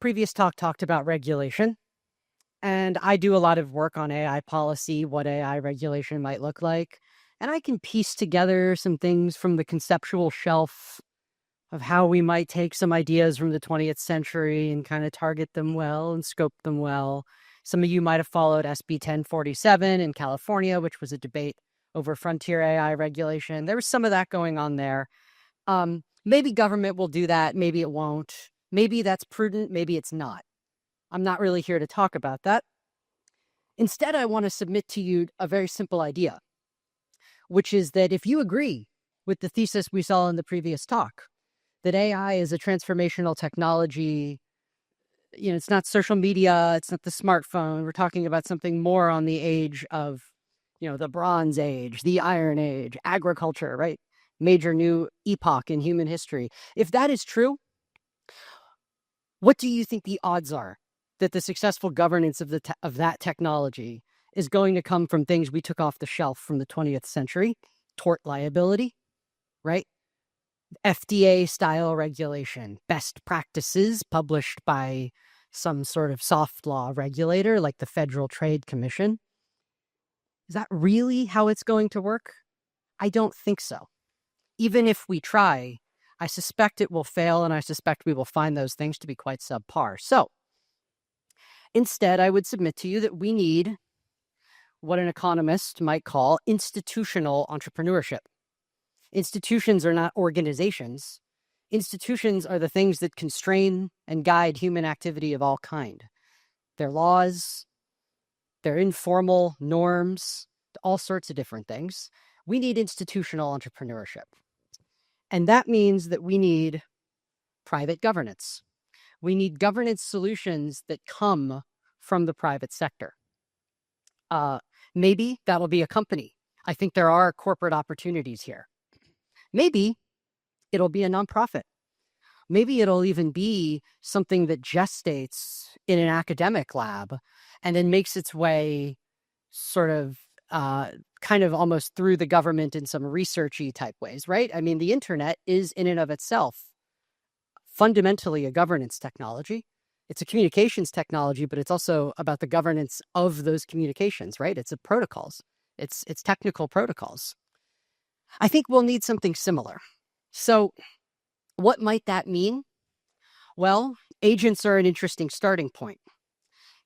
previous talk talked about regulation, and I do a lot of work on AI policy, what AI regulation might look like. And I can piece together some things from the conceptual shelf of how we might take some ideas from the 20th century and kind of target them well and scope them well. Some of you might have followed SB 1047 in California, which was a debate over frontier AI regulation. There was some of that going on there. Maybe government will do that. Maybe it won't. Maybe that's prudent. Maybe it's not. I'm not really here to talk about that. Instead, I want to submit to you a very simple idea, which is that if you agree with the thesis we saw in the previous talk, that AI is a transformational technology, it's not social media, it's not the smartphone. We're talking about something more on the age of, the Bronze Age, the Iron Age, agriculture, right? Major new epoch in human history. If that is true, what do you think the odds are that the successful governance of that technology is going to come from things we took off the shelf from the 20th century? Tort liability, right? FDA style regulation, best practices published by some sort of soft law regulator like the Federal Trade Commission. Is that really how it's going to work? I don't think so. Even if we try, I suspect it will fail, and I suspect we will find those things to be quite subpar. So instead, I would submit to you that we need what an economist might call institutional entrepreneurship. Institutions are not organizations. Institutions are the things that constrain and guide human activity of all kind. They're laws, they're informal norms, all sorts of different things. We need institutional entrepreneurship. And that means that we need private governance. We need governance solutions that come from the private sector. Maybe that'll be a company. I think there are corporate opportunities here. Maybe it'll be a nonprofit. Maybe it'll even be something that gestates in an academic lab and then makes its way sort of kind of almost through the government in some researchy type ways, right? I mean, the internet is in and of itself fundamentally a governance technology. It's a communications technology, but it's also about the governance of those communications, right? It's protocols. It's technical protocols. I think we'll need something similar. So what might that mean? Well, agents are an interesting starting point.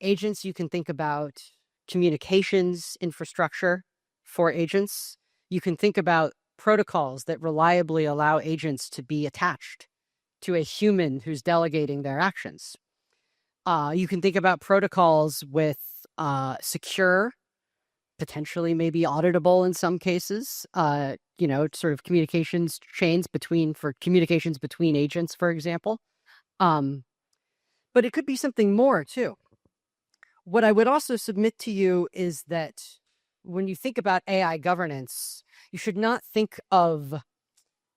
Agents, you can think about communications infrastructure for agents. You can think about protocols that reliably allow agents to be attached to a human who's delegating their actions. You can think about protocols with secure, potentially maybe auditable in some cases, sort of communications chains for communications between agents, for example. But it could be something more too. What I would also submit to you is that when you think about AI governance, you should not think of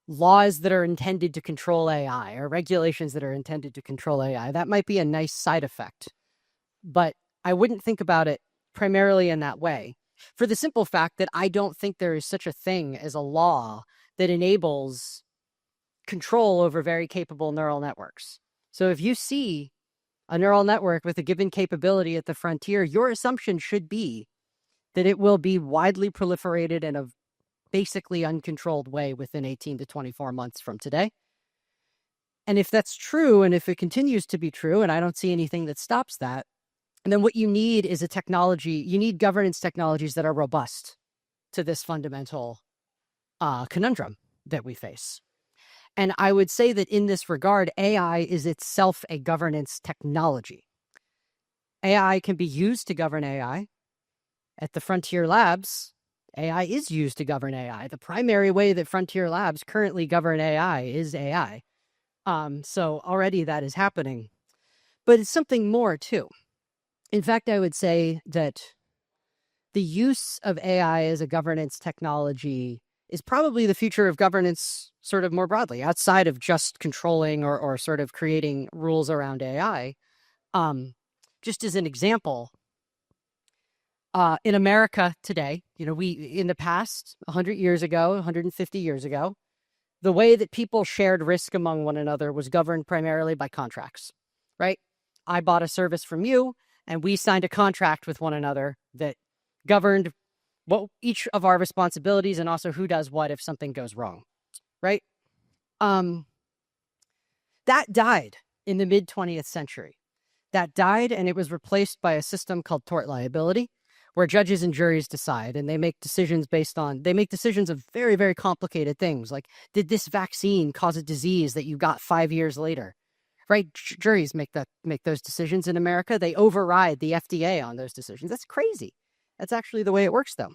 laws that are intended to control AI or regulations that are intended to control AI. That might be a nice side effect, but I wouldn't think about it primarily in that way, for the simple fact that I don't think there is such a thing as a law that enables control over very capable neural networks. So if you see a neural network with a given capability at the frontier, your assumption should be that it will be widely proliferated in a basically uncontrolled way within 18 to 24 months from today. And if that's true, and if it continues to be true, and I don't see anything that stops that, then what you need is a technology. You need governance technologies that are robust to this fundamental conundrum that we face. And I would say that in this regard, AI is itself a governance technology. AI can be used to govern AI. At the Frontier Labs, AI is used to govern AI. The primary way that Frontier Labs currently govern AI is AI. So already that is happening. But it's something more too. In fact, I would say that the use of AI as a governance technology is probably the future of governance sort of more broadly, outside of just controlling or sort of creating rules around AI. Just as an example, in America today, in the past, 100 years ago, 150 years ago, the way that people shared risk among one another was governed primarily by contracts, right? I bought a service from you, and we signed a contract with one another that governed what each of our responsibilities and also who does what if something goes wrong, right? That died in the mid 20th century. That died, and it was replaced by a system called tort liability, where judges and juries decide, and they make decisions of very, very complicated things, like, did this vaccine cause a disease that you got 5 years later? Right? Juries make those decisions in America. They override the FDA on those decisions. That's crazy. That's actually the way it works, though.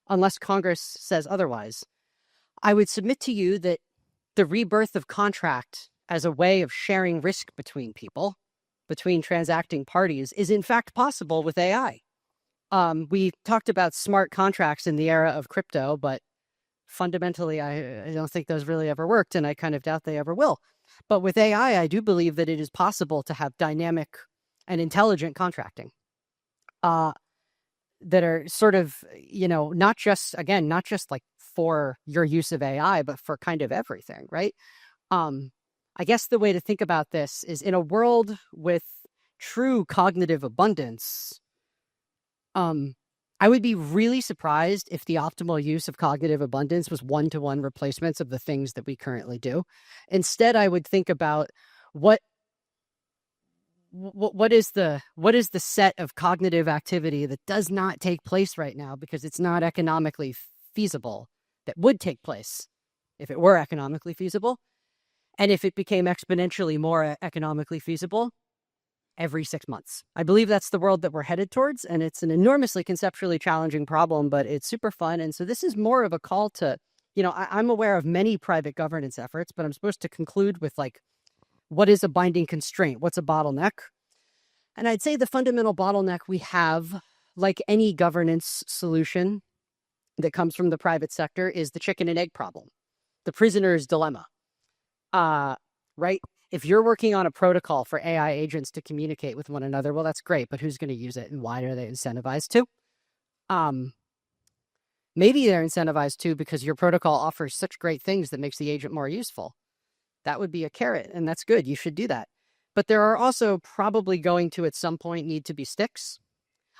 Unless Congress says otherwise. I would submit to you that the rebirth of contract as a way of sharing risk between people, between transacting parties, is in fact possible with AI. We talked about smart contracts in the era of crypto, but fundamentally, I don't think those really ever worked, and I kind of doubt they ever will. But with AI, I do believe that it is possible to have dynamic and intelligent contracting that are sort of, not just like for your use of AI, but for kind of everything, right? I guess the way to think about this is, in a world with true cognitive abundance, I would be really surprised if the optimal use of cognitive abundance was one-to-one replacements of the things that we currently do. Instead, I would think about what is the set of cognitive activity that does not take place right now because it's not economically feasible, that would take place if it were economically feasible, and if it became exponentially more economically feasible every 6 months. I believe that's the world that we're headed towards, and it's an enormously conceptually challenging problem, but it's super fun. And so this is more of a call to, I'm aware of many private governance efforts, but I'm supposed to conclude with, like, what is a binding constraint? What's a bottleneck? And I'd say the fundamental bottleneck we have, like any governance solution that comes from the private sector, is the chicken and egg problem, the prisoner's dilemma. Right? If you're working on a protocol for AI agents to communicate with one another, well, that's great, but who's going to use it and why are they incentivized to? Maybe they're incentivized to because your protocol offers such great things that makes the agent more useful. That would be a carrot, and that's good. You should do that. But there are also probably going to, at some point, need to be sticks.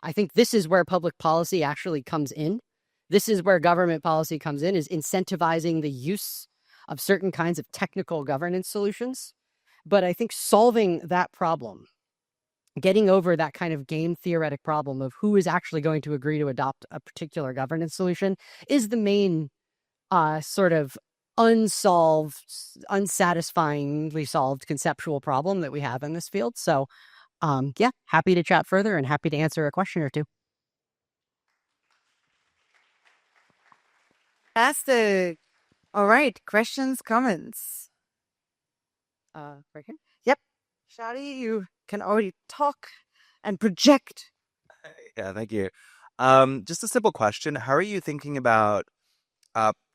I think this is where public policy actually comes in. This is where government policy comes in, is incentivizing the use of certain kinds of technical governance solutions. But I think solving that problem, getting over that kind of game theoretic problem of who is actually going to agree to adopt a particular governance solution, is the main sort of unsatisfyingly solved conceptual problem that we have in this field. So, happy to chat further and happy to answer a question or two. Fantastic. All right. Questions, comments? Right here. Yep. Shadi, you can already talk and project. Yeah, thank you. Just a simple question. How are you thinking about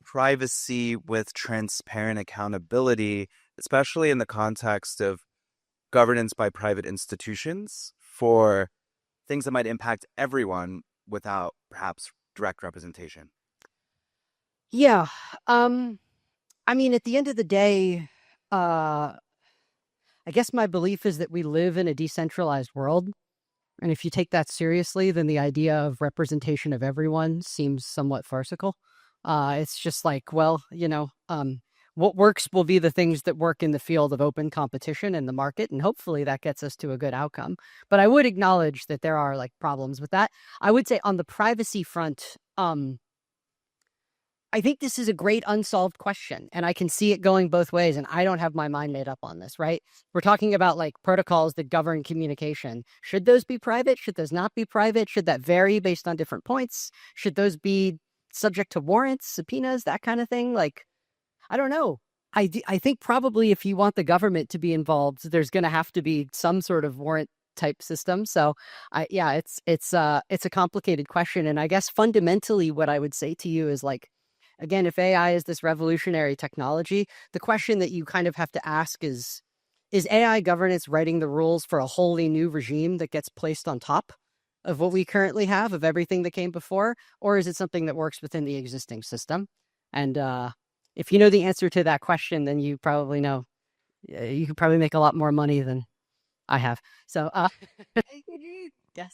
privacy with transparent accountability, especially in the context of governance by private institutions for things that might impact everyone without perhaps direct representation? Yeah. I mean, at the end of the day, I guess my belief is that we live in a decentralized world. And if you take that seriously, then the idea of representation of everyone seems somewhat farcical. It's just like, well, what works will be the things that work in the field of open competition in the market. And hopefully that gets us to a good outcome. But I would acknowledge that there are problems with that. I would say on the privacy front, I think this is a great unsolved question, and I can see it going both ways, and I don't have my mind made up on this, right? We're talking about protocols that govern communication. Should those be private? Should those not be private? Should that vary based on different points? Should those be subject to warrants, subpoenas, that kind of thing? I don't know. I think probably if you want the government to be involved, there's going to have to be some sort of warrant type system. So it's a complicated question. And I guess fundamentally what I would say to you is again, if AI is this revolutionary technology, the question that you kind of have to ask is AI governance writing the rules for a wholly new regime that gets placed on top of what we currently have, of everything that came before? Or is it something that works within the existing system? And if you know the answer to that question, then you probably know you could probably make a lot more money than I have. So,